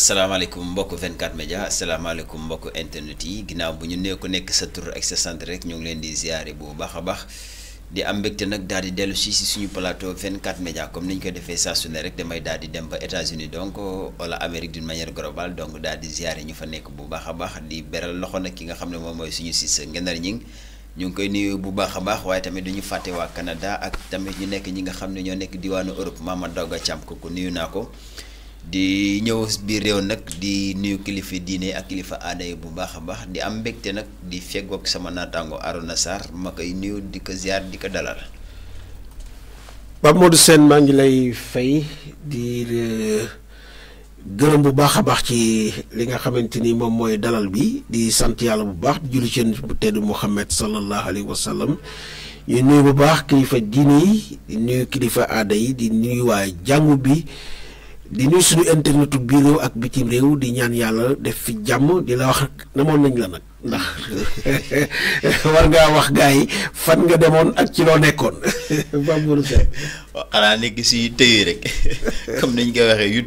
asalaamaaleykum mbokk 24 média asalaamaaleykum mbokk internet yi ginnaaw bu ñu nee ko nekk sa tur ak sa sant rek ñu ngi leen di ziare bu baax a baax di am mbégte nag daal di dellu si suñu plateau 24 média comme ni ñu ko defee saa su ne rek damay daal di dem ba États-Unis donc wala Amérique d'une manière globale donc daal di ziare ñu fa nekk bu baax a baax di beral loxo nag ki nga xam ne moom mooy suñu sis Ngenar Gning ñu ngi koy nuyu bu baax a baax waaye tamit duñu fàtte waa Canada ak tamit ñu nekk ñi nga xam ne ñoo nekk diwaanu Europe Mama Dawga Thiam kooku nuyu naa ko. di ñëw biir réew nag di nuyu kilifa diine ak kilifa aada yi bu baax a baax di am mbégte nag di feggoog sama naataango Arona Sarr ma koy nuyu di ko ziar di ko dalal. Pape Modou Sène maa ngi lay fay di gërëm bu baax a baax ci li nga xamante ni moom mooy dalal bi di sant yàlla bu baax di julli ci bu tedd Muhammad sallallahu alayhi wa sallam ñu nuyu bu baax kilifa diine yi di nuyu kilifa aada yi di nuyu waa jàngu bi. di nuyu suñu internetu biir réew ak bitim réew di ñaan yàlla def fi jàmm di la wax namoon nañ la nag ndax war ngaa wax gars yi fan nga demoon ak ci loo nekkoon Pape xanaa nekk si yu tëyi rek comme niñ koy waxee yu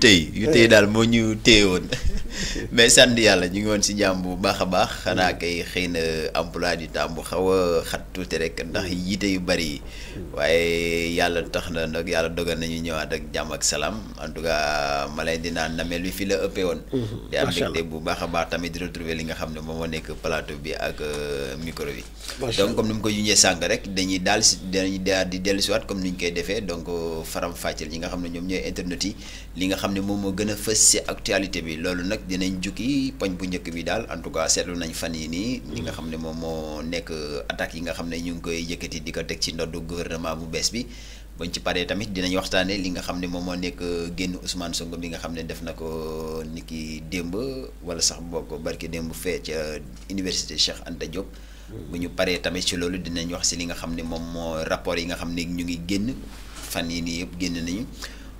tëy daal moo ñu téye woon mais sant yàlla ñu ngi woon si jàmm bu baax a baax xanaa kay xëy na emploi du temps bu xaw a xat tuuti rek ndax yiite yu bari yi waaye yàlla tax na nag yàlla dogal nañu ñëwaat ak jàmm ak salaam en tout cas ma leen di naan namel bi fi la ëppee woon. di am mbégte bu baax a baax tamit di retrouver li nga xam ne moom moo nekk plateau bi ak micro bi. donc comme ni mu ko junjee sànq rek dañuy daal di dellusiwaat comme ni ñu koy defee donc faram fàcceel ñi nga xam ne ñoom ñooy internet yi li nga xam ne moom moo gën a fës si actualité bi loolu nag dinañ jukki poñ bu njëkk bi daal en tout cas seetlu nañ fan yi nii li nga xam ne moom moo nekk attaques yi nga xam ne ñu ngi koy yëkkati di ko teg ci ndoddu gouvernement bu bees bi bañ ci paree tamit dinañ waxtaane li nga xam ne moom moo nekk génn Ousmane Sonko bi nga xam ne def na ko niki démb wala sax bokk barki démb fee ca université Cheikh Anta Diop. bu ñu paree tamit ci loolu dinañ wax si li nga xam ne moom moo rapport yi nga xam ne ñu ngi génn fan yi nii yëpp génn nañu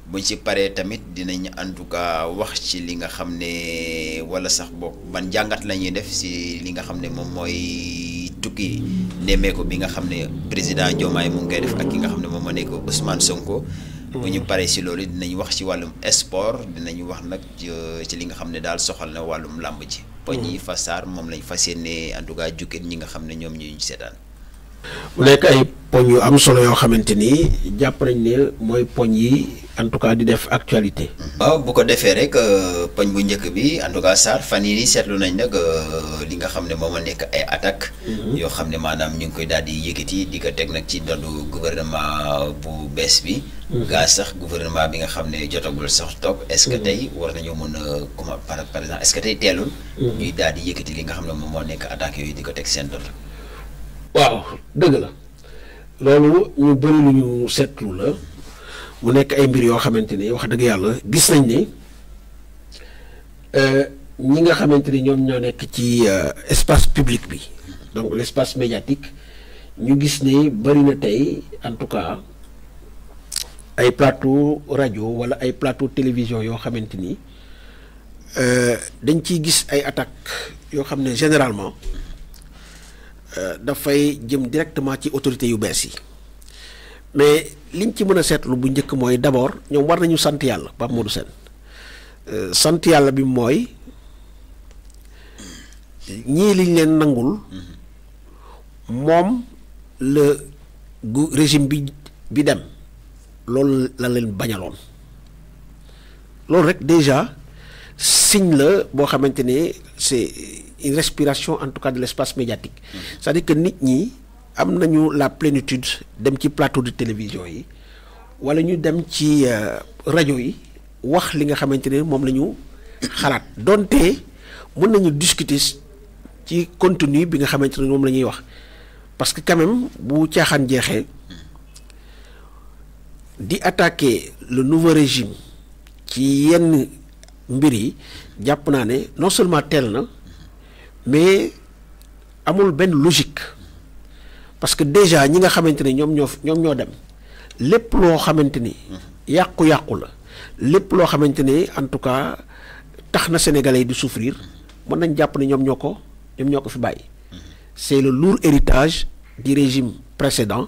buñ ci paree tamit dinañ en tout cas wax ci li nga xam ne wala sax bokk ban jàngat la ñuy def si li nga xam ne moom mooy tukki nemmeeku bi nga xam ne président Diomaye mu ngi koy def ak ki nga xam ne moom moo nekk Ousmane Sonko. bu ñu paree si loolu dinañ wax ci wàllum sport dinañ wax nag ci li nga xam ne daal soxal na wàllum làmb ji. poñ yi fasaar moom lañ fas yéene en tout cas jukkee ñi nga xam ne ñoom ñuy seetaan. mu nekk ay poñ yu am solo yoo xamante ni jàpp nañ ne mooy poñ yi en tout cas di def actualité. waaw bu ko defee rek poñ bu njëkk bi en tout cas Sarr fan yii nii seetlu nañ nag li nga xam ne moom a nekk ay attaques. yoo xam ne maanaam ñu ngi koy daal di yëkkati di ko teg nag ci ndoddu gouvernement bu bees bi. gaa sax gouvernement bi nga xam ne jotagul sax toog est-ce que tey war nañoo mën a comment par exemple est-ce que tey teelul. ñuy daal di yëkkati li nga xam ne moom moo nekk attaques yooyu di ko teg seen ndodd. waaw dëgg la loolu ñu bëri lu ñu seetlu la mu nekk ay mbir yoo xamante ni wax dëgg yàlla gis nañ ne ñi nga xamante ni ñoom ñoo nekk ci espace public bi donc l'espace médiatique ñu gis ne bëri na tey en tout cas ay plateau rajo wala ay plateau télévision yoo xamante ni dañ ciy gis ay attaques yoo xam ne généralement dafay jëm directement ci autorités yu bees yi mais liñ ci mën a seetlu bu njëkk mooy d'abord ñoom war nañu sant yàlla Pape Modou Sène sant yàlla bi mooy ñii liñ leen nangul moom la régime bi dem loolu la leen bañaloon loolu rek déjà signe la boo xamante ne c'est une respiration en tout cas de l'espace médiatique c'est-à-dire que nit ñi am nañu la plénitude dem ci plateau de télévision yi wala ñu dem ci rajo yi wax li nga xamante ne moom la ñu xalaat donte mën nañu discuter ci contenu bi nga xamante ne moom la ñuy wax parce que quand même bu caaxaan jeexee di attaquer le nouveau régime ci yenn mbir yi jàpp naa ne non seulement teel na mais amul benn logique parce que déjà ñi nga xamante ne ñoom ñoo dem lépp loo xamante ni yàqu-yàqu la lépp loo xamante ne en tout cas tax na sénégalais yi di souffrir mën nañ jàpp ne ñoom ñoo ko fi bàyyi c'est le lourd héritage du régime précédent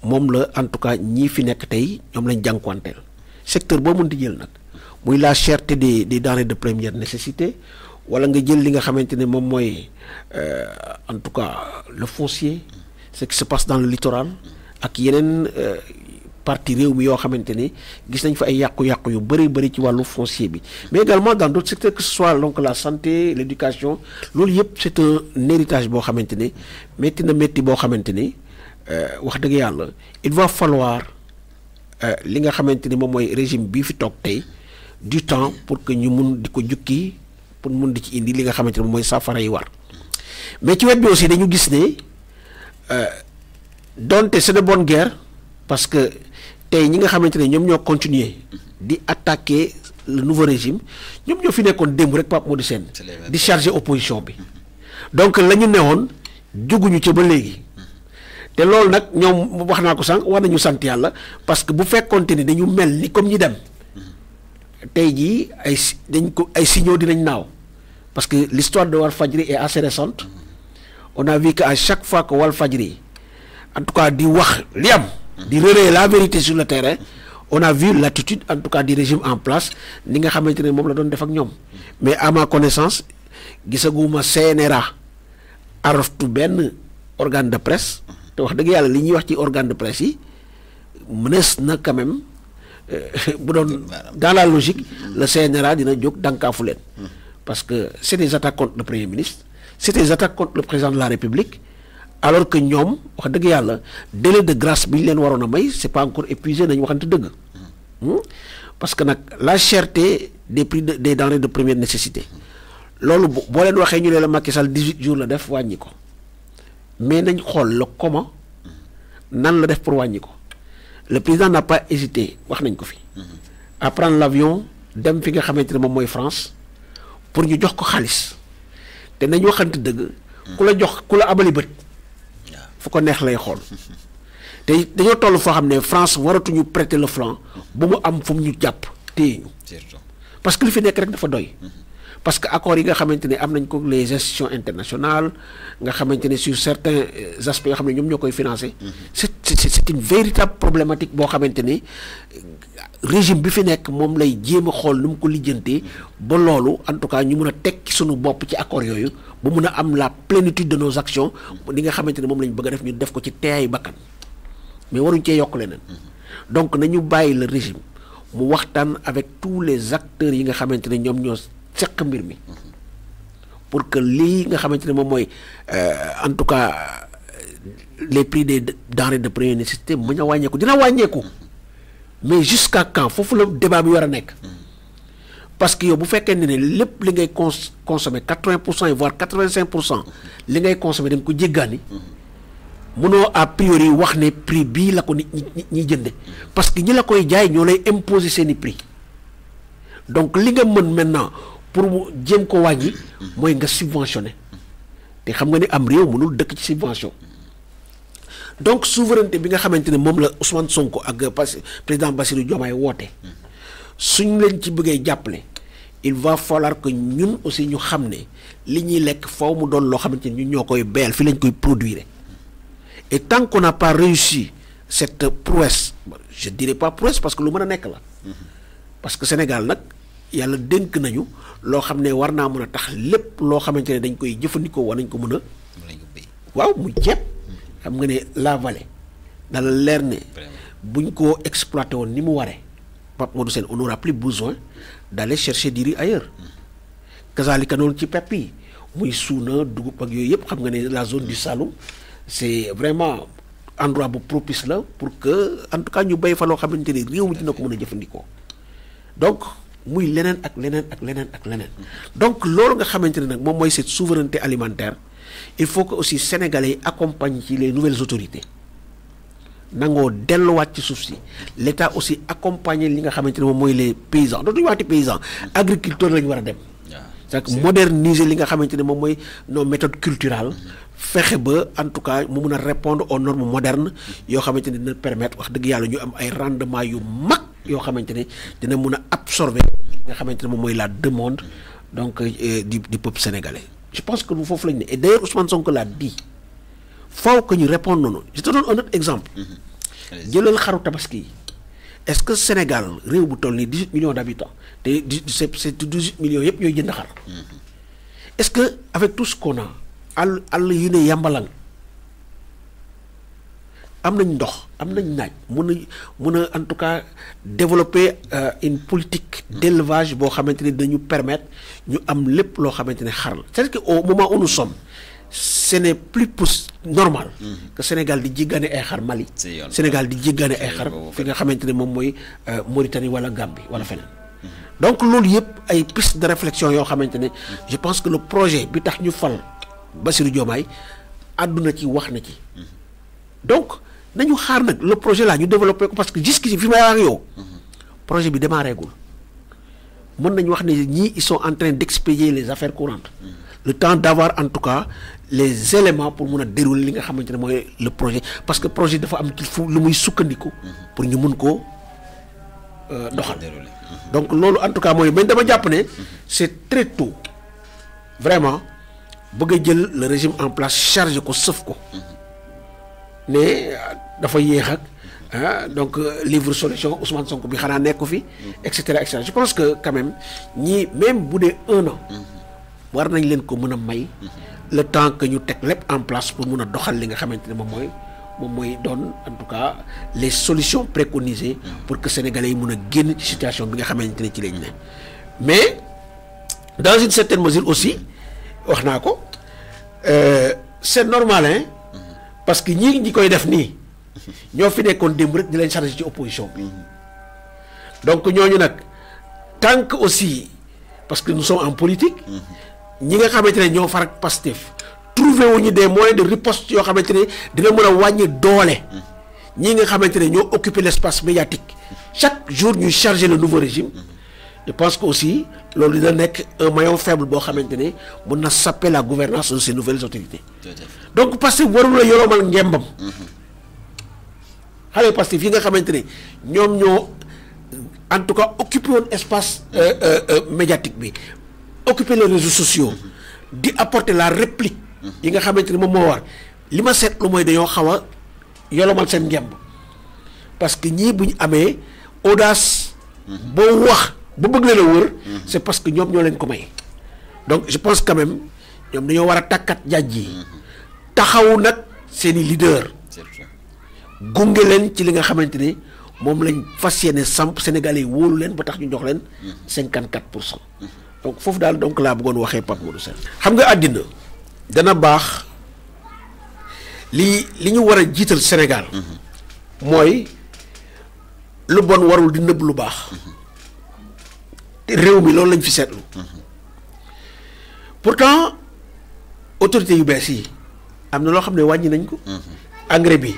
moom la en tout cas ñii fi nekk tey ñoom lañ jànkuwanteel secteur boo mënti jël nag muy la cherté des denrées de première nécessité wala nga jël li nga xamante ne moom mooy en tout cas le foncier ce qui se passe dans le littoral ak yeneen partie réew mi yoo xamante ni gis nañ fa ay yàqu-yàqu yu bëri ci wàllu foncier bi mais également dans d'autres secteurs que ce soit donc la santé l'éducation loolu yëpp c'est un héritage boo xamante ni métti boo xamante ni wax dëgg yàlla il va falloir li nga xamante ni moom mooy régime bii fi toog tey du temps pour que ñu mun di ko jukki pour mun di ci indi li nga xamante ni moom mooy saafara yi war mais ci wet bi aussi dañu gis ne donte c'est de bonne guerre parce que tey ñi nga xamante ne ñoom ñoo continuer di attaquer le nouveau régime ñoom ñoo fi nekkoon démb rek Pape Modou Sène di charger opposition bi donc la ñu newoon juguñu ca ba léegi te loolu nag ñoom wax naa ko sànq war nañu sant yàlla parce que bu fekkonte ni dañu mel ni comme ñi dem tey jii ay signaux dinañ naaw parce que l'histoire de Walfadjri est assez récente on a vu que à chaque fois que Walfadjri en tout cas di wax li am di relayer la vérité sur le terrain on a vu l'attitude en tout cas du régime en place ni nga xamante ne moom la doon def ak ñoom mais à ma connaissance gisaguma CNRA araftu benn organe de presse te wax dëgg yàlla li ñuy wax ci organe de presse yi mënees na quand même bu doon dans la logique le CNRA dina jóg dankaafu leen parce que c'est des attaques contre le premier ministre c'est des attaques contre le président de la République alors que ñoom wax dëgg yàlla délai de grâce bi ñu leen waroon a may c'est pas encore épuisé nañu waxante dëgg parce que nag la cherté des prix des denrées de première nécessité loolu boo leen waxee ñu ne la Macky Sall 18 jours la def wàññi ko mais nañ xool le comment nan la def pour wàññi ko le président n'a pas hésité wax nañ ko fi à prendre l'avion dem fi nga xamante ne moom mooy France pour ñu jox ko xaalis te nañ waxante dëgg ku la abali bët fu ko neex lay xool te dañoo toll foo xam ne France waratuñu prêter le flanc ba mu am fu mu ñu jàpp téye ñu parce que li fi nekk rek dafa doy parce que accords yi nga xamante ne am nañ ko les institutions internationales nga xamante ne sur certains aspects yoo xam ne ñoom ñoo koy financer c'est une véritable problématique boo xamante ne régime bi fi nekk moom lay jéem a xool nu mu ko lijjantee ba loolu en tout cas ñu mun a tekki suñu bopp ci accords yooyu ba mun a am la plénitude de nos actions li nga xamante ne moom lañ bëgg a def ñu def ko ci teeyaayu bakkan mais waruñ cee yokk leneen donc nañu bàyyi le régime mu waxtaan avec tous les acteurs yi nga xamante ne ñoom ñoo seq mbir mi pour que lii nga xamante ne moom mooy en tout cas les prix des denrées de première nécessité mu a wàññeeku dina wàññeeku mais jusqu'à quand foofu la débat bi war a nekk parce que yow bu fekkee ne lépp li ngay consommer 80% voire 85% li ngay consommer da nga ko jéggaani mënoo a priori wax ne prix bii la ko nit ñi jënde parce que ñi la koy jaay ñoo lay imposer seeni prix donc li nga mën maintenant pour mu jéem ko wàññi mooy nga subventionné te xam nga ni am réew mënul dëkk ci subvention donc souveraineté bi nga xamante ne moom la Ousmane Sonko ak président Bassirou Diomaye woote suñ leen ci bëggee jàppale il va falloir que ñun aussi ñu xam ne li ñuy lekk faw mu doon loo xamante ne ñun ñoo koy béyal fi lañ koy produire et tant qu'on n'a pas réussi cette prouesse je dirais pas prouesse parce que lu mën a nekk la parce que Sénégal nag yàlla dénk nañu loo xam ne war naa mën a tax lépp loo xamante ne dañ koy jëfandikoo war nañ ko mën a waaw muy ceeb xam nga ne la vallée dala leer ne buñ ko exploité woon ni mu waree Pape Modou Sène on n'aura plus besoin d'aller chercher du riz ailleurs kazalika noonu ci pepp yi muy suuna dugub ak yooyu yëpp xam nga ne la zone du Saloum c'est vraiment endroit bu propice la pour que en tout cas ñu béy fa loo xamante ni réew mi dina ko mën a jëfandikoo donc muy leneen ak leneen ak leneen ak leneen donc loolu nga xamante ne nag moom mooy cette souveraineté alimentaire il faut que aussi sénégalais yi accompagnent ci les nouvelles autorités nangoo delluwaat ci suuf si l'État aussi accompagner li nga xamante ne moom mooy les paysans dootuñu waxati paysans agriculteurs la ñu war a dem c'est-à-dire moderniser li nga xamante ne moom mooy nos méthodes culturelles fexe ba en tout cas mu mun a répondre aux normes modernes yoo xamante ne dina permettre wax dëgg yàlla ñu am ay rendement yu mag yoo xamante ne dina mun a absorber li nga xamante ne moom mooy la demande donc du peuple sénégalais je pense que foofu lañu ne et d'ailleurs Ousmane Sonko l'a dit faut que ñu répondre noonu je te donne un autre exemple jëlal xaru tabaski yi est-ce que Sénégal réew bu toll nii 18 millions d'habitants te c'est 18 millions yëpp ñooy jënd xar. Est-ce que avec tout ce qu'on a àll yu ne yàmbalang am nañ ndox am nañ naaj mun a en tout cas développer une politique d'élevage boo xamante ni dañu permettre ñu am lépp loo xamante ne xar la c'est-à-dire que au moment où nous sommes ce n'est plus normal que Sénégal di jéggaane ay xar Mali Sénégal di jéggaane ay xar fi nga xamante ne moom mooy Mauritanie wala Gambie wala feneen donc loolu yëpp ay piste de réflexion yoo xamante ne je pense que le projet bi tax ñu fal Bassirou Diomaye àdduna ci wax na ci donc nañu xaar nag le projet là ñu développé ko parce que jusqu'ici fi may wax yow projet bi démarré gul mën nañu wax ne ñii ils sont en train d'expédier les affaires courantes le temps d'avoir en tout cas les éléments pour mun a dérouler li nga xamante ne mooy le projet parce que projet dafa am fu lu muy sukkandiku pour ñu mun koo doxal donc loolu en tout cas mooy mais dama jàpp ne c'est très tôt vraiment bëgg a jël le régime en place chargé ko sëf ko ne dafa yéex ak donc livre solution Ousmane Sonko bi xanaa nekk fi et cetera je pense que quand même ñii même bu dee 1 an war nañ leen ko mën a may le temps que ñu teg lépp en place pour mun a doxal li nga xamante ne moom mooy doon en tout cas les solutions préconisées pour que sénégalais yi mun a génn ci situation bi nga xamante ne ci lañ ne mais dans une certaine mesure aussi wax naa ko c'est normal hein parce que ñi koy def nii ñoo fi nekkoon démb rek di leen chargé ci opposition bi donc ñooñu nag tant que aussi parce que nous sommes en politique ñi nga xamante ne ñoo far ak Pastef trouvé wuñu des moyens de riposte yoo xamante ne dina mën a wàññi doole ñi nga xamante ne ñoo occuper l'espace médiatique chaque jour ñuy charger le nouveau régime je pense que aussi loolu dina nekk un maillon faible boo xamante ne mën na saper la gouvernance de ces nouvelles autorités donc Pastef warul la yoromal ngembam xale Pastef yi nga xamante ne ñoom ñoo en tout cas occuper woon espace médiatique bi occuper les réseaux sociaux di apporter la réplique yi nga xamante ne moom moo war li ma seetlu mooy dañoo xaw a yolomal seen ngemb parce que ñii bu ñu amee audace boo wax ba bëgg leen a wër c'est parce que ñoom ñoo leen ko may donc je pense quand même ñoom dañoo war a takkat jaaj yi taxawu nag seeni leader gunge leen ci li nga xamante ne moom lañ fas yéene samp Sénégalais yi wóolu leen ba tax ñu jox leen 54%. donc foofu daal donc laa bëggoon waxee Pape Modou Sène xam nga àddina dana baax li ñu war a jiital Sénégal mooy lu bon warul di nëbb lu baax te réew mi loolu lañ fi seetlu pourtant autorités yu bees yi am na loo xam ne wàññi nañ ko engrais bi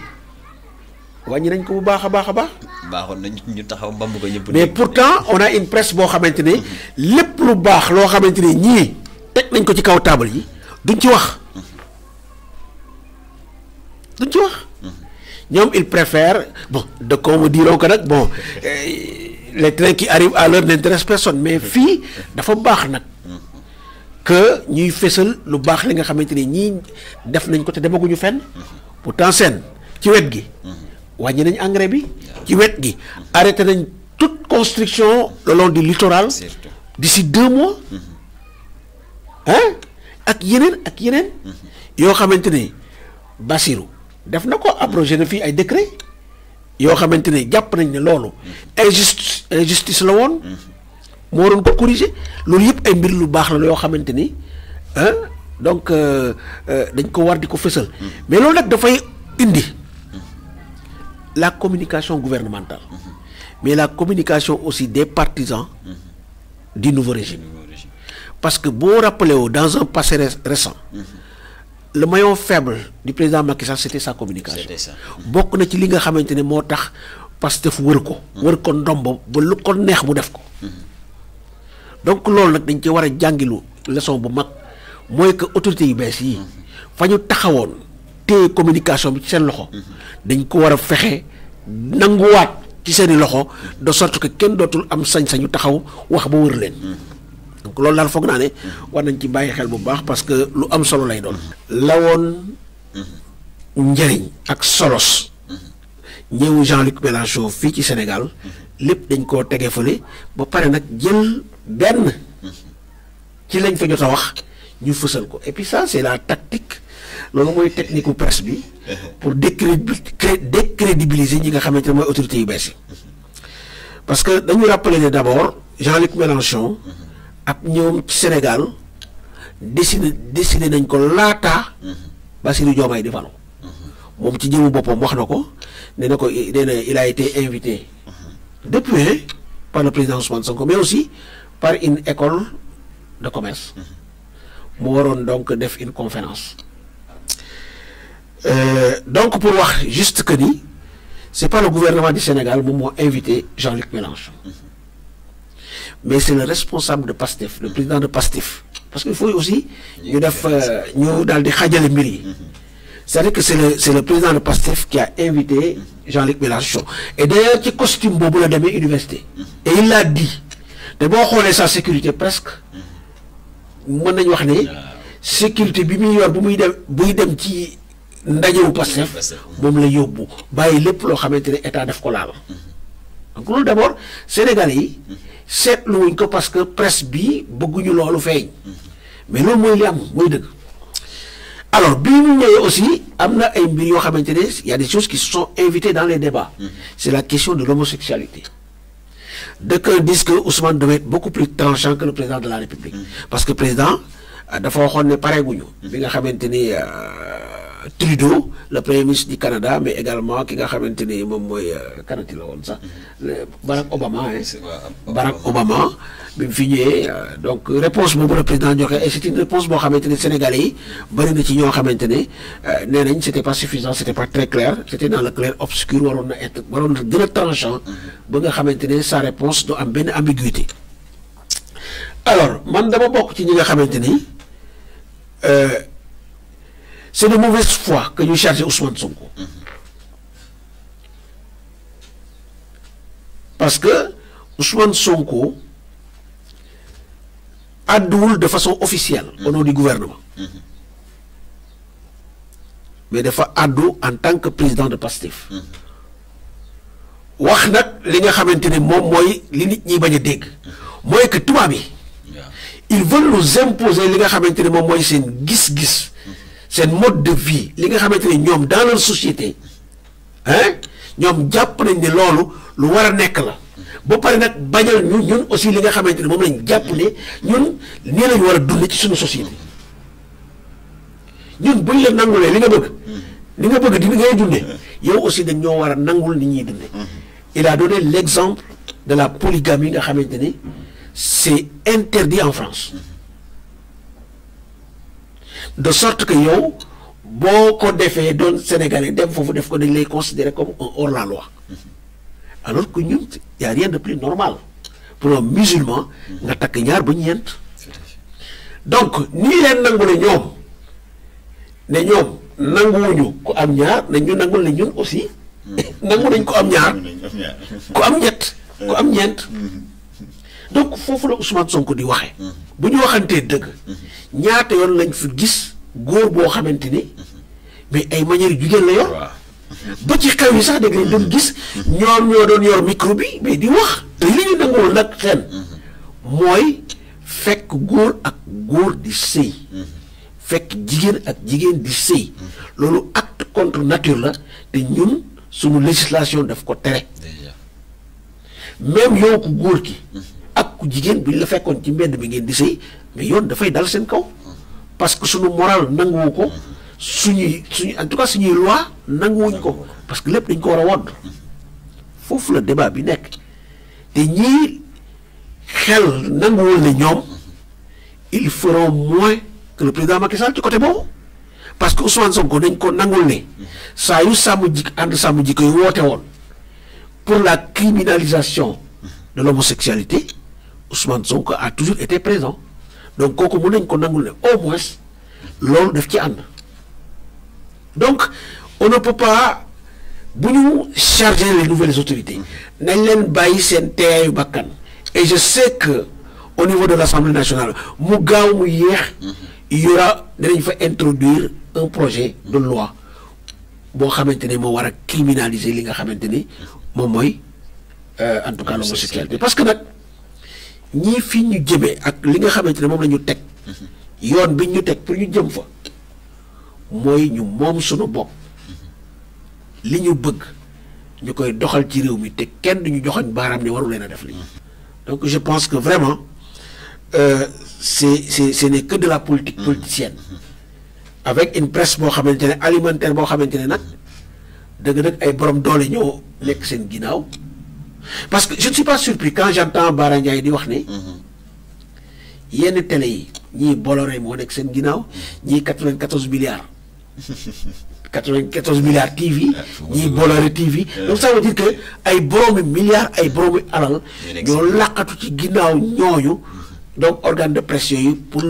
wàññi nañ ko bu baax a baax a baax baaxoon nañ ñu taxaw mbamb ko ñëpp mais pourtant on a une presse boo xamante ne lépp lu baax loo xamante ne ñii teg nañ ko ci kaw table yi duñ ci wax ñoom ils préfèrent bon de qu'on me diront que nag bon les trains qui arrivent à l'heure n'intéressent personne mais fii dafa baax nag que ñuy fésal lu baax li nga xamante ne ñii def nañ ko te demaguñu fenn pourtant seen ci wet gi wàññi nañ engrais bi ci wet gi arrêté nañ toute construction le long du littoral d'ici 2 mois ak yeneen yoo xamante ne Bassirou def na ko abrogé na fii ay décret yoo xamante ne jàpp nañ ne loolu injustice la woon moo doon ko corriger loolu yëpp ay mbir lu baax la yoo xamante ni donc dañ ko war di ko fësal mais loolu nag dafay indi la communication gouvernementale mais la communication aussi des partisans du nouveau régime parce que boo rappelé woo dans un passé récent le maillon faible du président Macky Sall c'était sa communication bokk na ci li nga xamante ne moo tax Pastef wër ko ndombo ba lu ko neex mu def ko donc loolu nag dañ ci war a jàngilu leçon bu mag mooy que autorités yu bees yi fa ñu taxawoon téye communication bi ci seen loxo dañ ko war a fexe nanguwaat ci seeni loxo de sorte que kenn dootul am sañ-sañu taxaw wax ba wër leen donc loolu daal foog naa ne war nañ ci bàyyi xel bu baax parce que lu am solo lay doon la woon njëriñ ak solos ñëw Jean-Luc Mélenchon fii ci Sénégal lépp dañ koo tege fële ba pare nag jël benn ci lañ fa jot a wax ñu fësal ko et puis ça c'est la tactique loolu mooy technique u presse bi pour décrédibiliser ñi nga xamante ne mooy autorités yu bees yi parce que dañu rappeler ne d'abord Jean-Luc Mélenchon ak ñoom ci Sénégal décidé nañ ko laata Bassirou Diomaye di falu moom ci jëmu boppam wax na ko nee na il a été invité depuis par le président Ousmane Sonko mais aussi par une école de commerce mu waroon donc def une conférence donc pour wax juste que ni c'est pas le gouvernement du Sénégal moom moo invité Jean-Luc Mélenchon mais c'est le responsable de PASTEF le président de PASTEF parce qu'il faut aussi ñu def ñu daal di xaajale mbir yi c'est-à-dire que c'est le président de PASTEF qui a invité Jean-Luc Mélenchon et d'ailleurs ci costume boobu la demee université et il l'a dit te boo xoolee sa sécurité presque mën nañu wax ne sécurité bi muy yor buy dem ci ndajewu Pastef moom la yóbbu bàyyi lépp loo xamante ne état def ko laal donc loolu d'abord Sénégalais yi seetlu wuñ ko parce que presse bi bëgguñu loolu feeñ mais loolu mooy li am mooy dëgg alors bii ñu ñëwee aussi am na ay mbir yoo xamante ne y a des choses qui sont invitées dans les débats c'est la question de l'homosexualité d'aucuns disent que Ousmane devait être beaucoup plus tranchant que le président de la République parce que président dafa waxoon ne pareeguñu bi nga xamante ni Trudeau le premier ministre du Canada mais également ki nga xamante ni moom mooy kanati la woon sax Barack Obama Barack Obama bi mu fi ñëwee donc réponse boobu le président joxe et c'est une réponse boo xamante ne Sénégalais yi bëri na ci ñoo xamante ne nee nañ c'était pas suffisant c'était pas très clair c'était dans le clair obscur waroon na gën a tranchant ba nga xamante ne sa réponse du am benn ambiguïté alors man dama bokk ci ñi nga xamante ni c'est de mauvaise foi que ñu chargé Ousmane Sonko parce que Ousmane Sonko àdduwul de façon officielle au nom du gouvernement mais dafa àddu en tant que président de PASTEF wax nag li nga xamante ne moom mooy li nit ñi bañ a dégg mooy que tubaab yi ils veulent nous imposer li nga xamante ne moom mooy seen gis-gis seen mode de vie li nga xamante ne ñoom dans leur société ñoom jàpp nañ ne loolu lu war a nekk la ba pare nag bañal ñun aussi li nga xamante ne moom lañ jàpp ne ñun nii lañu war a dund ci suñu société ñun buñ la nangulee li nga bëgg di ngay dundee yow aussi dañ ñoo war a nangul ni ñuy dundee il a donné l'exemple de la polygamie nga xamante ne c'est interdit en France de sorte que yow boo ko defee doon Sénégalais dem foofu def ko dañ lay considérer comme un hors-la-loi alors que ñun y a rien de plus normal pour un musulman nga takk ñaar ba ñeent donc nii leen nangu ne ñoom nanguwuñu ku am ñaar nañ ñu nangul ne ñun aussi nangu nañ ko am ñaar ku am ñett ku am ñeent donc foofu la Ousmane Sonko di waxee bu ñu waxantee dëgg ñaata yoon lañ fi gis góor boo xamante ni mais ay manières jigéen la yor ba ci xew yi sax dégg lañ doon gis ñoo doon yor micro bi mais di wax te li ñu nanguwul nag xen mooy fekk góor ak góor di sëy fekk jigéen ak jigéen di sëy loolu acte contre nature la te ñun suñu législation daf ko tere même yow ku góor ki ak ku jigéen bi la fekkoon ci mbedd bi ngeen di sëy mais yoon dafay dal seen kaw parce que suñu moral nanguwu ko suñuy en tout cas suñuy loi nanguwuñ ko parce que lépp dañ ko war a wodd foofu la débat bi nekk te ñii xel nanguwul ne ñoom ils feront moins que le président Macky Sall ci côté boobu parce que Ousmane Sonko dañ ko nangul ne saa yu sàmm jikko yi woote woon pour la criminalisation de l'homosexualité Ousmane Sonko a toujours été présent donc kooku mën nañ ko nangul ne au moins loolu daf ci ànd donc on ne peut pas bu ñu charger les nouvelles autorités nañ leen bàyyi seen teeyaayu bakkan et je sais que au niveau de l'Assemblée nationale mu gaaw mu yéex il y aura dinañ fa introduire un projet de loi boo xamante ne moo war a criminaliser li nga xamante ni moom mooy en tout cas l'homosexualité parce que nag ñii fi ñu jëmee ak li nga xamante ne moom la ñu teg yoon bi ñu teg pour ñu jëm fa mooy ñu moom sunu bopp li ñu bëgg ñu koy doxal ci réew mi te kenn duñu joxoñ baaraam ne waru leen a def li donc je pense que vraiment ce n'est que de la politique politicienne avec une presse boo xamante ne alimentaire boo xamante ne nag dëgg-dëgg ay borom doole ñoo nekk seen ginnaaw parce que je ne suis pas surpris quand j'entends Bara Ndiaye di wax ne yenn télé yi ñii Bolloré moo nekk seen ginnaaw ñii 94 milliards 94 milliards TV ñii Bolloré TV donc ça veut dire que ay boroomi milliards ay boroomi alal ñoo làqatu ci ginnaaw ñooñu donc organe de presse yooyu pour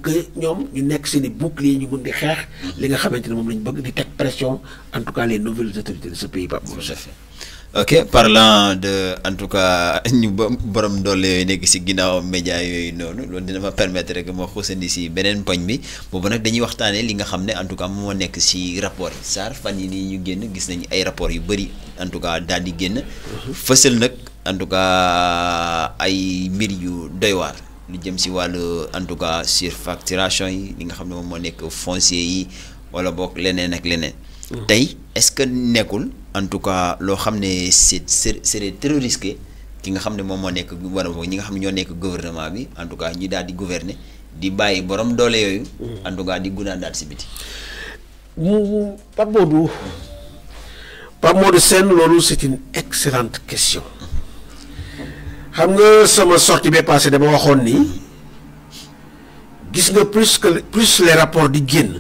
que ñoom ñu nekk seen i bouclier ñu mun di xeex li nga xamante ne moom lañ bëgg di teg pression en tout cas les nouvelles autorités de ce pays Pape Moussa. Ok, parlant de en tout cas ñu borom doole yooyu nekk si ginnaaw média yooyu noonu loolu dina ma permettre rek moo xuusandi si beneen poñ bi boobu nag dañuy waxtaanee li nga xam ne en tout cas moo nekk si rapport yi Sarr fan yi nii ñu génn gis nañu ay rapport yu bëri en tout cas daal di génn fësal nag en tout cas ay mbir yu doy waar lu jëm si wàllu en tout cas surfacturation yi li nga xam ne moom moo nekk foncier yi wala boog leneen ak leneen tey est-ce que nekkul en tout cas loo xam ne c'est très risqué ki nga xam ne moom moo nekk wala ñi nga xam ne ñoo nekk gouvernement bi en tout cas ñu daal di gouverner di bàyyi borom doole yooyu en tout cas di gunaandaat si biti Pape Modou Sène loolu c'est une excellente question xam nga sama sortie bee passé dama waxoon ni gis nga plus les rapports di génn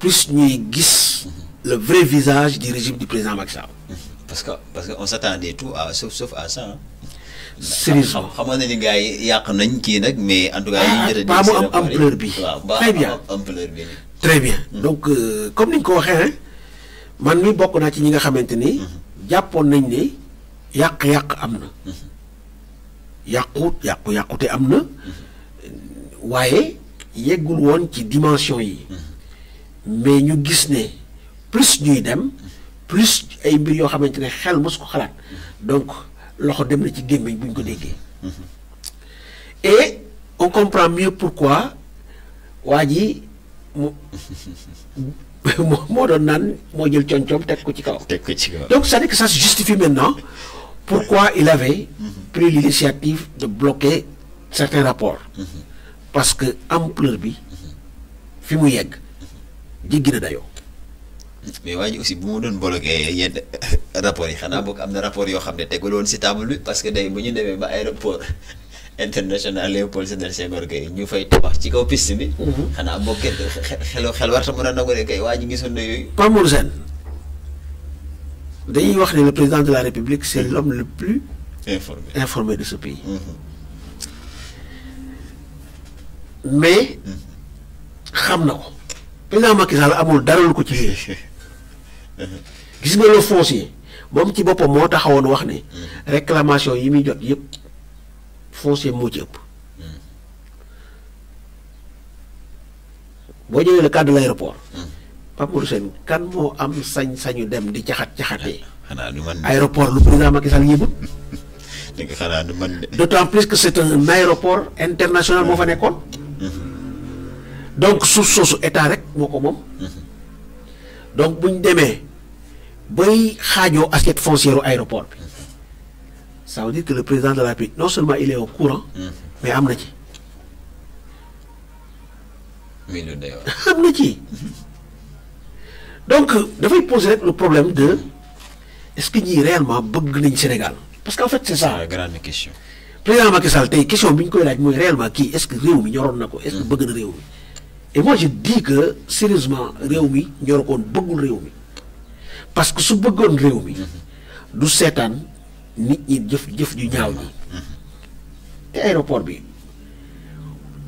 plus ñuy gis le vrai visage du régime du président Macky Sall. parce que on s'attendait tout à sauf à ça. sérieusement xamoon na ni gars yi yàq nañ kii nag mais en tout cas. ba mu am ampleur bi. très bien ampleur bi. très bien donc comme ni nga ko waxee man mi bokk naa ci ñi nga xamante ni. jàppoon nañ ne yàq-yàq am na. yàqute am na. waaye yeggul woon ci dimension yi. mais ñu gis ne plus ñuy dem plus ay mbir yoo xamante ne xel mos ko xalaat donc loxo dem na ci gémmiñ bu ñu ko déggee et on comprend mieux pourquoi waa ji moo doon naan moo jël coom-coom teg ko ci kaw. donc c'est-à-dire que ça se justifie maintenant pourquoi il avait pris l'initiative de bloquer certains rapports parce que ampleur bi fi mu yegg jéggi na dayoo. mais waa ji aussi bu mu doon bloqué yenn rapport yi xanaa boog am na rapport yoo xam ne tegul woon si table bi parce que day bu ñu demee ba aéroport international Léopold Sédar Senghor kay ñu fay tabax ci kaw piste bi. xanaa boog xel warta mën a nangu ne kay waa ji gisoon na yooyu. Pape Modou Sène dañuy wax ne le président de la République c'est l'homme le plus informé de ce pays. mais xam na ko. président Macky Sall amul dara lu ko ci lii gis nga le foncier moom ci boppam moo taxawoon wax ne réclamation yi muy jot yëpp foncier moo ci ëpp boo ñëwee le cas de l'aéroport Pape Modou Sène kan moo am sañ-sañu dem di caxatee aéroport lu président Macky Sall yëbut d'autant plus que c'est un aéroport international moo fa nekkoon donc suuf soosu état rek moo ko moom donc bu ñu demee bay xaajoo assiette foncière u aéroport bi ça veut dire que le président de la République non seulement il est au courant mais am na ci am na ci donc dafay poser rek le problème de est-ce que ñii réellement bëgg nañ Sénégal parce qu'en fait c'est ça la grande question président Macky Sall tey question bi ñu koy laaj mooy réellement kii est-ce que réew mi ñoroon na ko est-ce que bëgg na réew mi et moi je dis que sérieusement réew mi ñor koon bëggul réew mi parce que su bëggoon réew mi du seetaan nit ñi jëf ju ñaaw ñi te aéroport bi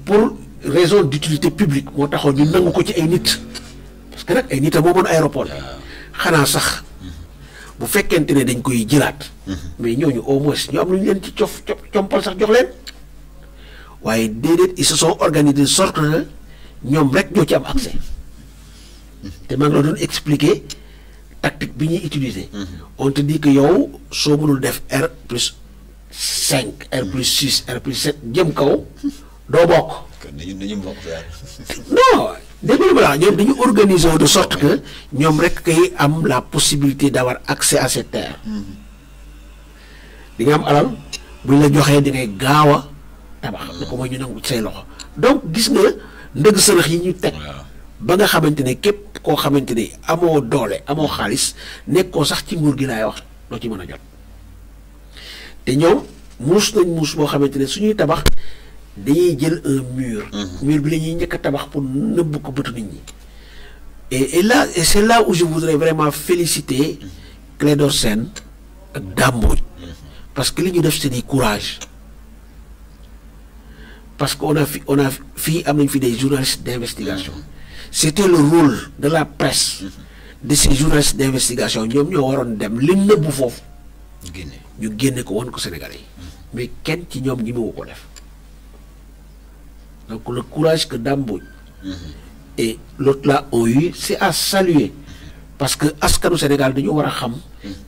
pour raison d'utilité publique moo taxoon ñu nangu ko ci ay nit parce que nag ay nit a moomoon aéroport bi xanaa sax bu fekkente ne dañ koy jëlaat mais ñooñu au moins ñu am lu ñu leen ci compal sax jox leen waaye déedéet ils se sont organisés de sorte que ñoom rek ñoo ci am accès te maa ngi la doon expliquer tactique bi ñuy utiliser. On te dit que yow soo mënul def R+5 R+6 R+7 jëm kaw doo bokk. kon dañu bokk daal. non dégg nga la ñoom dañu organiser de sorte que ñoom rek kay am la possibilité d'avoir accès à cette terre. di nga am alal buñ la joxee di ngay gaaw a tabax. da ko mooy ñu nangu ci say loxo. donc gis nga ndëgg sërëx yi ñu teg. ba nga xamante ne képp koo xamante ni amoo doole amoo xaalis nekkoo sax ci nguur gi laay wax doo ci mën a jot te ñoom muus nañ muus boo xamante ne suñuy tabax dañuy jël un mur. mur bi la ñuy njëkk a tabax pour nëbb ko bëtu nit ñi. et là et c'est là où je voudrais vraiment féliciter Clédor Sène ak Dame Mbodj parce que li ñu def c'est du courage. Parce qu'on a fii am nañ fi des journalistes d'investigation. C'était le rôle de la presse de ces journalistes d'investigation ñoom ñoo waroon dem li nëbbu foofu ñu génne ko wan ko Sénégalais yi mais kenn ci ñoom ñi mu ko def donc le courage que Dame Mbodj et l'autre là ont eu c'est à saluer parce que askanu Sénégal dañu war a xam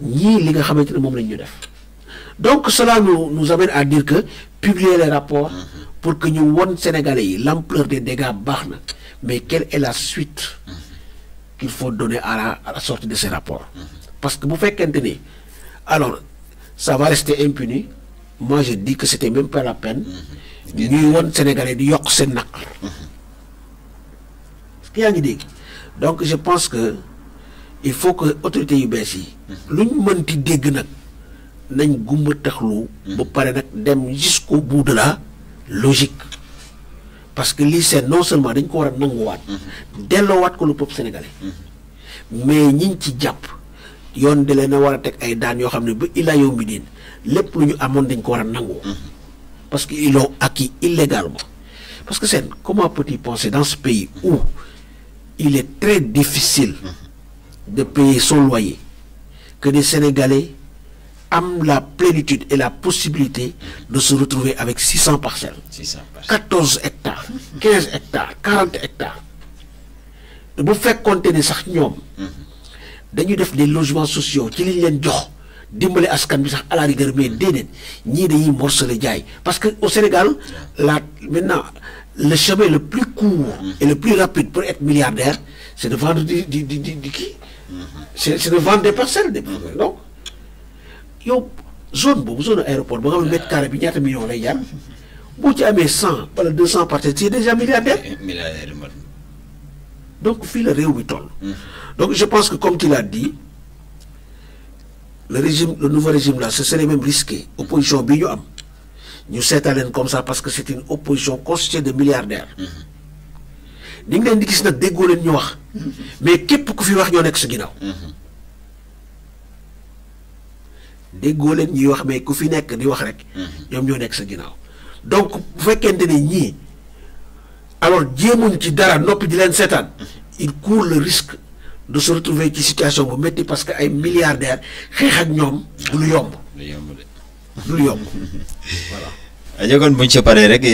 ñii li nga xamante ne moom lañ ñu def donc cela nous amène à dire que publier les rapports pour que ñu won Sénégalais yi l'ampleur des dégâts baax na mais quelle est la suite qu'il faut donner à la sortie de ces rapports parce que bu fekkente ni alors ça va rester impuni moi je dis que c'était même pas la peine ñuy won Sénégalais di yokk seen naqar parce que yaa ngi dégg donc je pense que il faut que autorités yu bees yi lu ñu mënti dégg nag nañ gumba taxlu ba pare nag dem jusqu'au bout de la logique parce que lii c'est non seulement dañ ko war a nanguwaat delloowaat ko le peuple sénégalais mais ñiñ ci jàpp yoon de leen a war a teg ay daan yoo xam ne ba illaa yow mi diin lépp lu ñu amoon dañ ko war a nangu parce que ils l'ont acquis illégalement parce que c'est comment peut-il penser dans ce pays où il est très difficile de payer son loyer que des Sénégalais am la plénitude et la possibilité de se retrouver avec 600 parcelles, 14 hectares, 15 hectares, 40 hectares. Bu fekkonte ne sax ñoom dañuy def des logements sociaux ci liñ leen jox dimbali askan bi sax à la rigueur mais déedéet ñii dañuy morcelé jaay parce que au Sénégal maintenant le chemin le plus court et le plus rapide pour être milliardaire c'est de vendre c'est de vendre des parcelles donc yow zone boobu zone aéroport ba nga xam ne mètre carré bi ñaata millions lay jar boo ci amee 100 wala 200 parcelles c'est déjà milliardaire. donc fii la réew mi toll. donc je pense que comme tu l'as dit le nouveau régime là ce serait même risqué opposition bi ñu am ñu seetaan leen comme ça parce que c'est une opposition constituée de milliardaires. di nga leen di gis nag déggoo leen ñu wax mais képp ku fi wax ñoo nekk sa ginnaaw. déggoo leen ñuy wax mais ku fi nekk di wax rek ñoom ñoo nekk sa ginnaaw donc bu fekkente ne ñii alors jéemuñ ci dara noppi di leen seetaan il court le risque de se retrouver ci situation bu métti parce que ay milliardaires xeex ak ñoom du lu yomb du lu yomb voilà kon buñ ci paree rek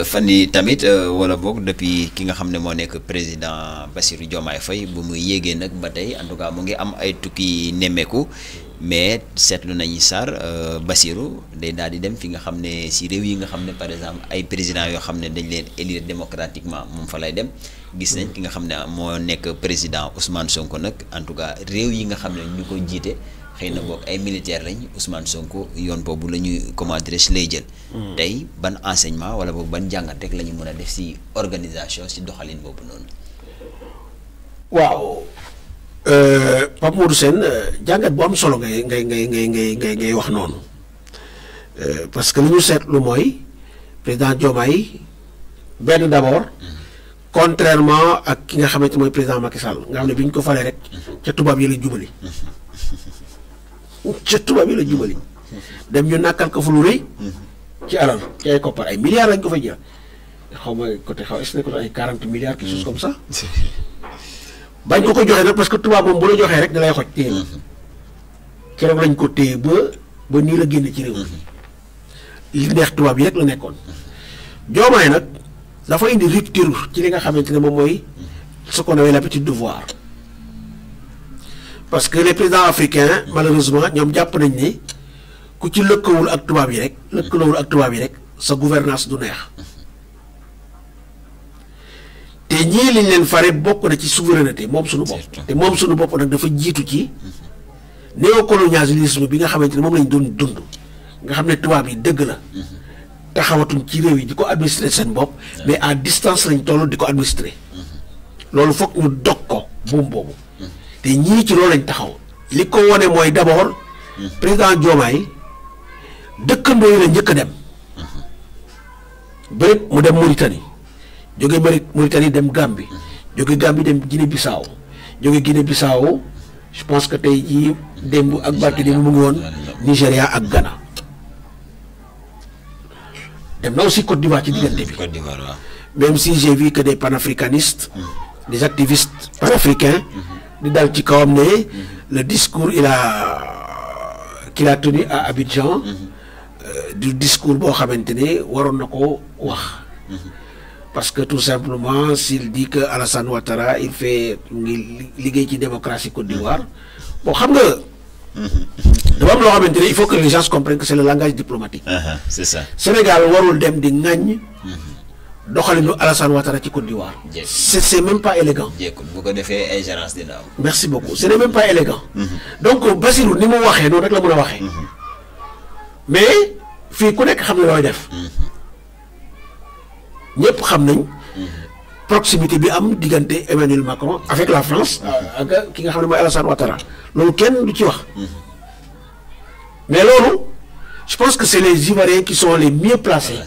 fan yi tamit wala boog depuis ki nga xam ne moo nekk président Bassirou Diomaye Faye bu muy yéegee nag ba tey en tout cas mu ngi am ay tukki nemmeeku mais seetlu nañu Bassirou day daal di dem fi nga xam ne si réew yi nga xam ne par exemple ay présidents yoo xam ne dañ leen élire démocratiquement moom fa lay dem gis nañ ki nga xam ne moo nekk président Ousmane Sonko nag en tout cas réew yi nga xam ne ñu ko jiite xëy na boog ay militaires lañ Ousmane Sonko yoon boobu la ñuy commenter si lay jël. tey ban enseignement wala boog ban jàngat rek la ñu mën a def si organisation si doxalin boobu noonu. waaw Pape Modou Sène jàngat bu am solo ngay wax noonu parce que li ñu seetlu mooy président Diomaye benn d'abord contrairement ak ki nga xamante mooy président Macky Sall nga xam ne bi ñu ko falee rek ca tubaab yi la jubali. ca tubaab yi la jubali dem ñu nàkkal ko fu lu rëy ci alal ci ay koppar ay milliards lañ ko fay jël xaw ma côté est-ce que ay 40 milliards quelque chose comme ça bañ ko joxee nag parce que tubaab moom bu la joxee rek da lay xoj téye keroog lañ ko téye ba nii la génn ci réew mi li neex tubaab yi rek la nekkoon Diomaye nag dafa indi rupture ci li nga xamante ne moom mooy ce qu'on avait l'habitude de voir. Parce que les présidents africains, malheureusement, ñoom jàpp nañ ne ku ci lëkkawul ak tubaab yi rek sa gouvernance du neex te ñii liñ leen fare bokk na ci souveraineté moom suñu bopp te moom suñu bopp nag dafa jiitu ci néocolonialisme bi nga xamante ne moom lañ doon dund nga xam ne tubaab yi dëgg la taxawatuñ ci réew yi di ko administrer seen bopp mais à distance lañ toll di ko administrer loolu foog ñu dog ko buum boobu te ñii ci loolu lañ taxaw li ko wone mooy d'abord président Diomaye dëkkandoo yi la njëkk a dem bëri mu dem Mauritanie jóge Mauritanie dem Gambie jóge Gambie dem Guinée-Bissau jóge Guinée-Bissau je pense que tey jii démb ak barki démb mu ngi woon Nigéria ak Ghana dem na aussi Côte d'Ivoire ci diggante bi même si j'ai vu que des panafricanistes des activistes panafricains di dal ci kawam ne le discours qu'il a tenu à Abidjan du discours boo xamante ne waroon na ko wax parce que tout simplement s'il dit que Alassane Ouattara il fait ngi liggéey ci démocratie Côte d'Ivoire bon xam nga dafa am loo xamante ne il faut que les gens comprennent que c'est le langage diplomatique. C'est ça. Sénégal warul dem di ŋaññ doxalinu Alassane Ouattara ci Côte d'Ivoire. c'est même pas élégant. bu ko defee ay gérance dina am. merci beaucoup ce n'est même pas élégant. donc Bassirou ni mu waxee noonu rek la mën a waxee. mais fii ku nekk xam ne looy def. ñëpp xam nañ. proximité bi am diggante Emmanuel Macron avec la France ak ki nga xam ne mooy Alassane Ouattara loolu kenn du ci wax. mais loolu je pense que c'est les Ivoiriens qui sont les mieux placés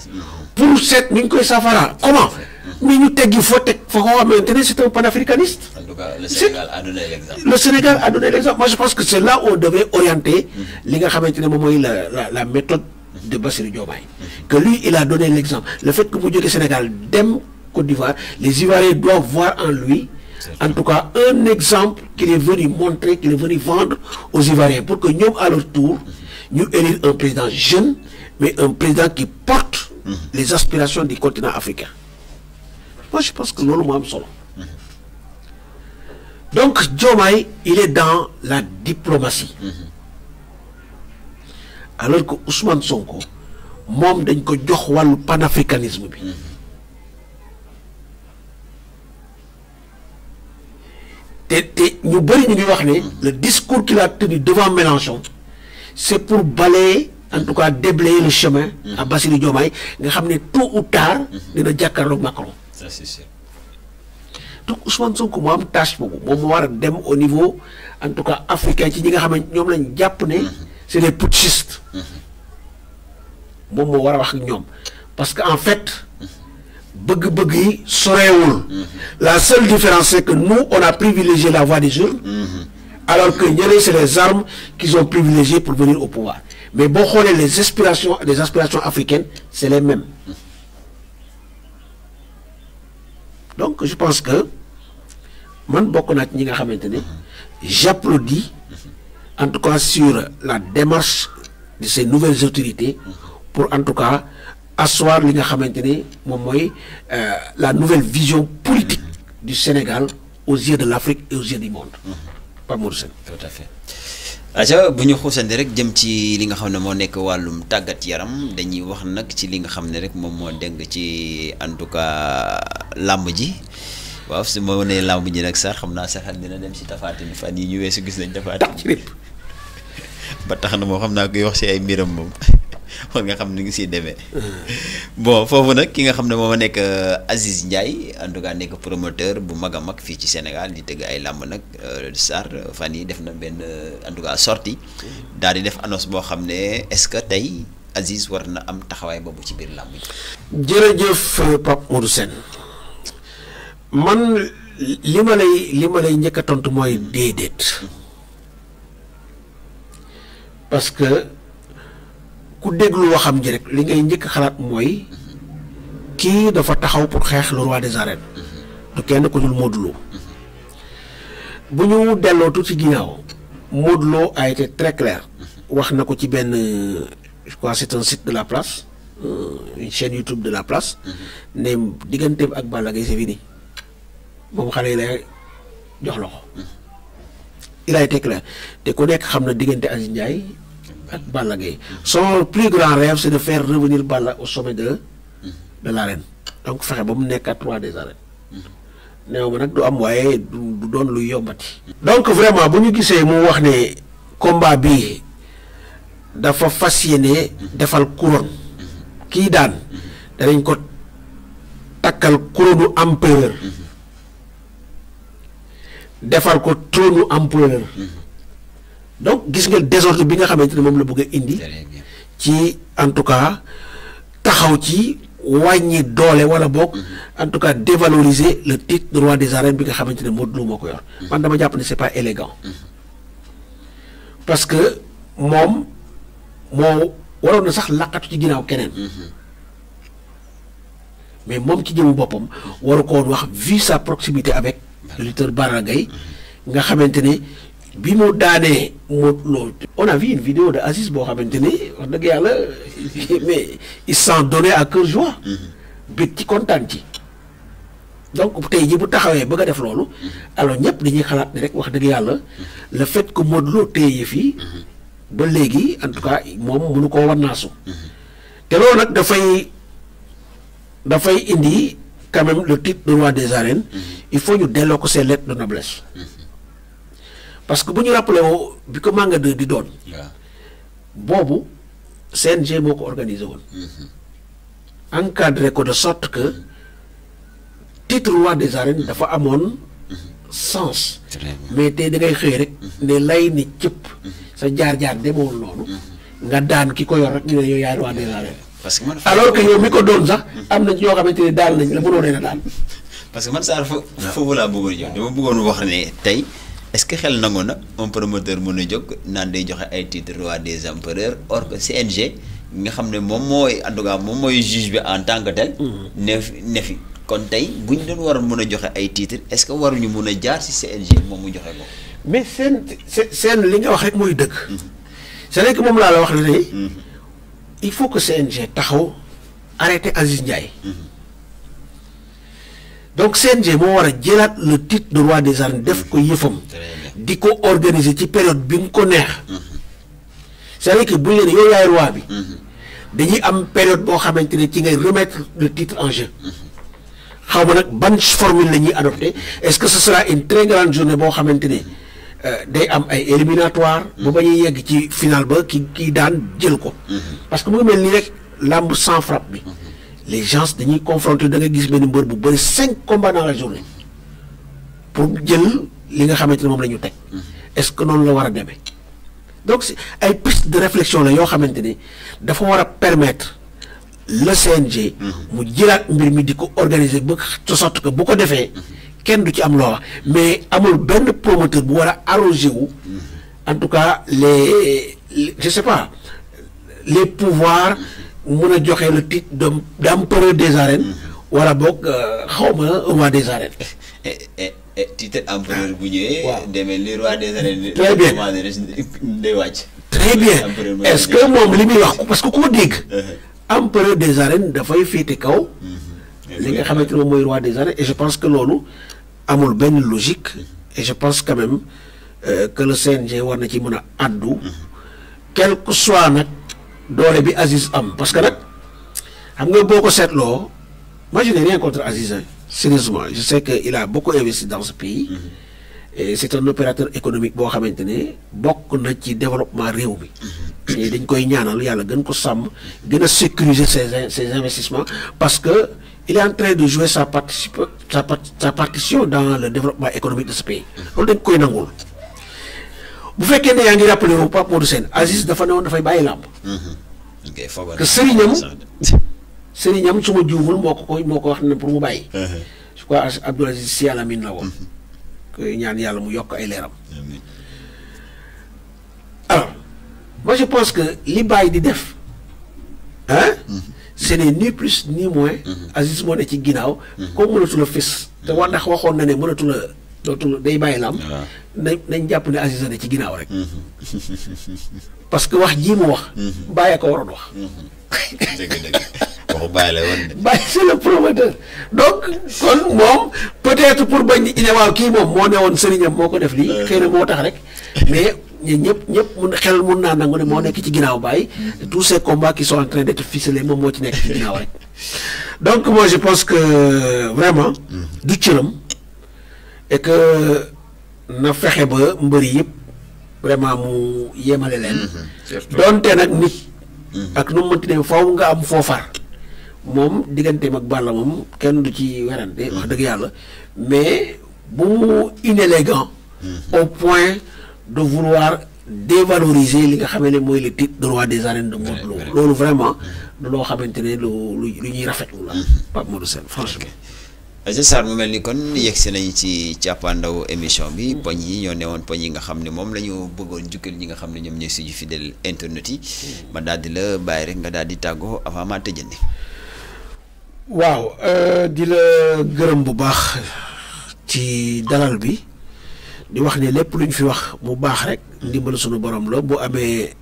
pour seet ni ñu koy safara comment mais ñu teggi foo teg foo ko xamante ne c'est un panafricaniste. En tout cas, le Sénégal a donné l'exemple. Le Sénégal a donné l'exemple. Moi je pense que c'est là où on devait orienter li nga xamante ne moom mooy la méthode de Bassirou Diomaye que lui il a donné l'exemple le fait que mu jógee Sénégal dem Côte d'Ivoire les Ivoiriens doivent voir en lui en tout cas un exemple qu'il est venu montrer qu'il est venu vendre aux Ivoiriens pour que ñoom à leur tour ñu élire un président jeune mais un président qui porte les aspirations du continent africain. Moi je pense que loolu moo am solo donc Diomaye il est dans la diplomatie alors que Ousmane Sonko moom dañ ko jox wàllu panafricanisme bi te ñu bëri ñu ngi wax ne le discours qu'il a tenu devant Mélenchon c'est pour balayer en tout cas déblayer le chemin à Bassirou Diomaye nga xam ne tôt ou tard dina jàkkaarloog Macron. Ça c'est sûr. donc Ousmane Sonko moo am tâche boobu moom moo war a dem au niveau en tout cas africain ci ñi nga xam ne ñoom lañ jàpp ne c'est des putschistes moom moo war a wax ak ñoom parce que en fait bëgg-bëgg yi soreewul la seule différence c'est que nous on a privilégié la voie des urnes alors que ñeneen c'est les armes qu'ils ont privilégiées pour venir au pouvoir mais boo xoolee les aspirations africaines c'est les mêmes donc je pense que man bokk naa ci ñi nga xamante ne j'applaudis en tout cas sur la démarche de ces nouvelles autorités pour en tout cas asseoir li nga xamante ne moom mooy la nouvelle vision politique du Sénégal aux yeux de l'Afrique et aux yeux du monde. Pape Modou Sène. Tout à fait. aja bu ñu xuusandi rek jëm ci li nga xam ne moo nekk wàllum tàggat yaram dañuy wax nag ci li nga xam ne rek moom moo dégg ci en tout cas làmb ji waaw su ma nee làmb ji nag sax xam naa sax dina dem si Tapha Tine fan yi ñu weesu gis nañ Tapha Tine ba tax na moo xam naa koy wax si ay mbiram moom war nga xam ni ngi siy demee bon foofu nag ki nga xam ne moom a nekk Aziz Ndiaye en tout cas nekk promoteur bu mag a mag fii ci Sénégal di tëgg ay làmb nag Sarr fan yi def na benn en tout cas sortie daal di def annonce boo xam ne est-ce que tey Aziz war na am taxawaay boobu ci biir làmb ji. jërëjëf Pape Modou Sène man li ma lay njëkk a tontu mooy déedéet parce que ku déglu waxam ji rek li ngay njëkk xalaat mooy kii dafa taxaw pour xeex le roi des arènes du kenn ku dul Modou Lo bu ñu delloo tuuti ginnaaw Modou Lo a été très clair wax na ko ci benn je crois c'est un site de la place une chaîne YouTube de la place ne digganteem ak Balla Gaye c'est fini moom xale yi lay jox loxo. il a été clair te ku nekk xam na diggante Aziz Ndiaye ak Balla Gaye. son plus grand rêve c'est de faire revenir Balla au sommet de l'arène donc fexe ba mu nekkaat roi des arènes. néew ma nag du am waaye du doon luy yombati. donc vraiment bu ñu gisee mu wax ne combat bi dafa fas yéene defal couronne kii daan danañ ko takkal couronne empereur defal ko trône empereur donc gis nga désordre bi nga xamante ne moom la bëgg a indi ci en tout cas taxaw ci wàññi doole wala boog en tout cas dévaloriser le titre de roi des arènes bi nga xamante ne Modou Lo moo ko yor man dama jàpp ne c'est pas élégant parce que moom moo waroon na sax laqatu ci ginnaaw keneen mais moom ci jëmu boppam waru ko woon wax vu sa proximité avec le lutteur Balla Gaye nga xamante ne bi mu daanee Modou Lo on a vu une vidéo de Aziz boo xamante ne wax dëgg yàlla mais il s'en donnait à cœur joie bég ci kontaan ci donc tey ji bu taxawee bëgg a def loolu alors ñëpp dañuy xalaat ne rek wax dëgg yàlla le fait que Modou Lo téye fii ba léegi en tout cas moom mënu koo wannaasu te loolu nag dafay indi quand même le titre de roi des arènes il faut ñu delloo ko ses lettres de noblesse parce que bu ñu rappelé woo bi ko Manga 2 di doon boobu CNG moo ko organisé woon encadré ko de sorte que titre roi des arènes dafa amoon sens mais tey da ngay xëy rek ne lay ni cëpp sa jaar-jaar demoon noonu nga daan ki ko yor rek ñu ne yow yaay roi des arènes parce que man alors que yow mi ko doon sax am na ñoo xamante ne daal nañ la mënoo leen a daan parce que man Sarr foofu laa bëggoon ñëw dama bëggoon wax ne tey est-ce que xel nangu na un promoteur mën a jóg naan day joxe ay titre roi des empereurs or que CNG nga xam ne moom mooy en tout cas moom mooy juge bi en tant que tel ne fi kon tey bu ñu doon war a mën a joxe ay titres est-ce que waruñu mën a jaar ci CNG moom mu joxe ko mais seen li nga wax rek mooy dëgg c'est vrai que moom laa la wax ne il faut que CNG taxaw arrêter Aziz Ndiaye donc CNG moo war a jëlaat le titre de roi des arènes def ko yëfam di ko organiser ci période bi mu ko neex c'est vrai que bu ñu leen yow yaay roi bi dañuy am période boo xamante ne ci ngay remettre le titre en jeu xaw ma nag ban formule la ñuy adopté est-ce que ce sera une très grande journée boo xamante ne day am ay éliminatoire ba ba ñuy yegg ci final ba kii daan jël ko parce que mu ngi mel nii rek lamb sans frappe bi les gens dañuy confronter da nga gis benn mbër bu bëri 5 combats dans la journée pour jël li nga xamante ne moom la ñu teg est-ce que noonu la war a demee donc c'est ay piste de réflexion la yoo xamante ne dafa war a permettre le CNG mu jëlaat mbir mi di ko organiser ba de sorte que bu ko defee kenn du ci am loo wax mais amul benn promoteur bu war a arroger wu en tout cas les je sais pas les pouvoirs mën a joxe le titre d'empereur des arènes wala boog xawma roi des arènes titre empereur bu ñëwee demee li roi des arènes très bien day wàcc très bien est-ce que moom li muy wax parce que ku ko dégg empereur des arènes dafay féete kaw li nga xamante ne moom mooy roi des arènes et je pense que loolu amul benn logique et je pense quand même que le CNG war na ci mën a addu quel que soit nag doole bi Aziz am parce que nag xam nga boo ko seetloo moi je n'ai rien contre Aziz sérieusement je sais que il a beaucoup investi dans ce pays et c'est un opérateur économique boo xamante ne bokk na ci développement réew mi te dañ koy ñaanal yàlla gën ko sàmm gën a sécuriser ses investissements parce que il est en train de jouer sa partition dans le développement économique de ce pays loolu dañ koy nangul bu fekkee ne yaa ngi rappelé wu Pape Modou Sène Aziz dafa ne woon dafay bàyyi làmb que sëriñam su ma juumul moo ko wax ne pour mu bàyyi je crois Abdoul Aziz Sy Al Amine la woon koy ñaan yàlla mu yokk ay leeram alors moi je pense que li bàyyi di def ce n'est ni plus ni moins Aziz moo ne ci ginnaaw comme mënatu la fis te wax ndax waxoon na ne mënatu la dootul day bàyyi lam nañ jàpp ne Aziz ne ci ginnaaw rek parce que wax ji mu wax bàyyi ko waroon wax dëgg waxu bàyyi la woon de. Baye c'est le promoteur donc kon moom peut-être pour bañ di ne waaw kii moom moo ne woon sëriñam moo ko def lii xëy na moo tax rek mais ñëpp mun xel mun naa nangu ne moo nekk ci ginnaaw Baye tous ces combats qui sont en train d'être ficelés moom moo ci nekk ci ginnaaw rek donc moi je pense que vraiment du cëram et que na fexe ba mbëri yëpp vraiment mu yemale leen doonte nag nit ak nu mu mënti ne faw nga am foofar moom digganteem ak Balla moom kenn du ci werante wax dëgg yàlla mais bu mu inélégant au point de vouloir dévaloriser li nga xamee ne mooy le titre de roi des arènes de Modou Lo loolu vraiment loo xamante ne lu ñuy rafetlu la Pape Modou Sène franchement. Aja Sarr mu mel ni kon yegsi nañu ci càppaandaw émission bi poñ yi ñoo newoon poñ yi nga xam ne moom la ñu bëggoon jukkal ñi nga xam ne ñoom ñooy suñu fidèle internet yi ma daal di la bàyyi rek nga daal di tàggoo avant maa tëjandi. waaw di la gërëm bu baax ci dalal bi di wax ne lépp lu ñu fi wax mu baax rek ndimbal suñu borom la bu amee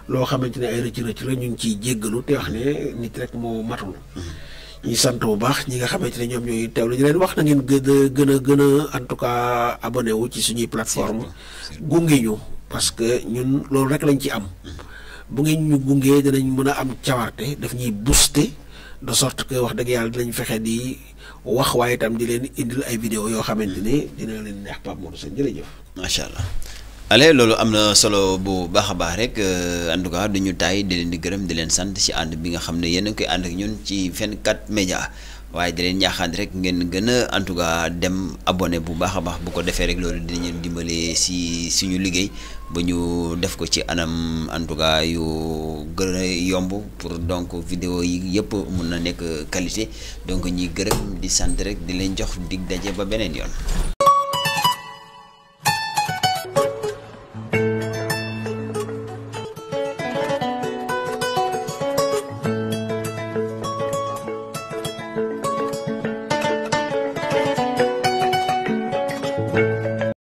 loo xamante ne ay rëcc la ñu ngi ciy jéggalu te wax ne nit rek moo matul. ñi sant bu baax ñi nga xamante ne ñoom ñooy teewlu ñu leen wax na ngeen gën a en tout cas abonné wu ci suñuy plateforme gunge ñu parce que ñun loolu rek lañ ci am bu ngeen ñu gungee dinañ mën a am cawarte daf ñuy booster de sorte que wax dëgg yàlla dinañ fexe di wax waaye itam di leen indil ay vidéo yoo xamante ne dina leen neex Pape Modou Sène jërëjëf. macha allah. ale loolu am na solo bu baax a baax rek en tout cas duñu taay di leen di gërëm di leen sant ci ànd bi nga xam ne yéen a koy ànd ak ñun ci 24 média waaye di leen ñaaxaan rek ngeen gën a en tout cas dem abonné bu baax a baax bu ko defee rek loolu dinañu dimbale ci suñu liggéey ba ñu def ko ci anam en tout cas yu gën a yomb pour donc vidéo yi yëpp mun na nekk qualité donc ñuy gërëm di sant rek di leen jox dig daje ba beneen yoon.